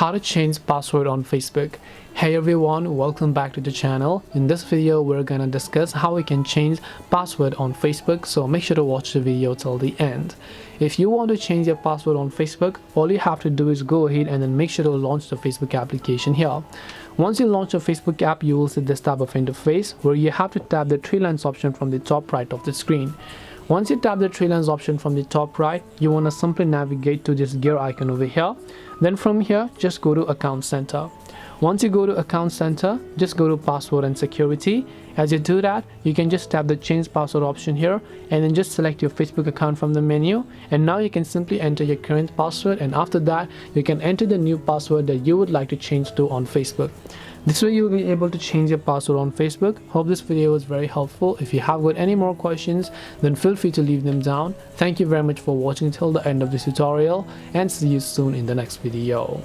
How to change password on Facebook. Hey everyone, welcome back to the channel. In this video we're gonna discuss how we can change password on Facebook, so make sure to watch the video till the end. If you want to change your password on Facebook, all you have to do is go ahead and then make sure to launch the Facebook application here. Once you launch your Facebook app, you will see this type of interface where you have to tap the three lines option from the top right of the screen. Once you tap the three lines option from the top right, you want to simply navigate to this gear icon over here. Then from here, just go to Account Center. Once you go to Account Center, just go to Password and Security. As you do that, you can just tap the Change Password option here and then just select your Facebook account from the menu. And now you can simply enter your current password, and after that, you can enter the new password that you would like to change to on Facebook. This way you will be able to change your password on Facebook. Hope this video was very helpful. If you have got any more questions, then feel free to leave them down. Thank you very much for watching till the end of this tutorial, and see you soon in the next video.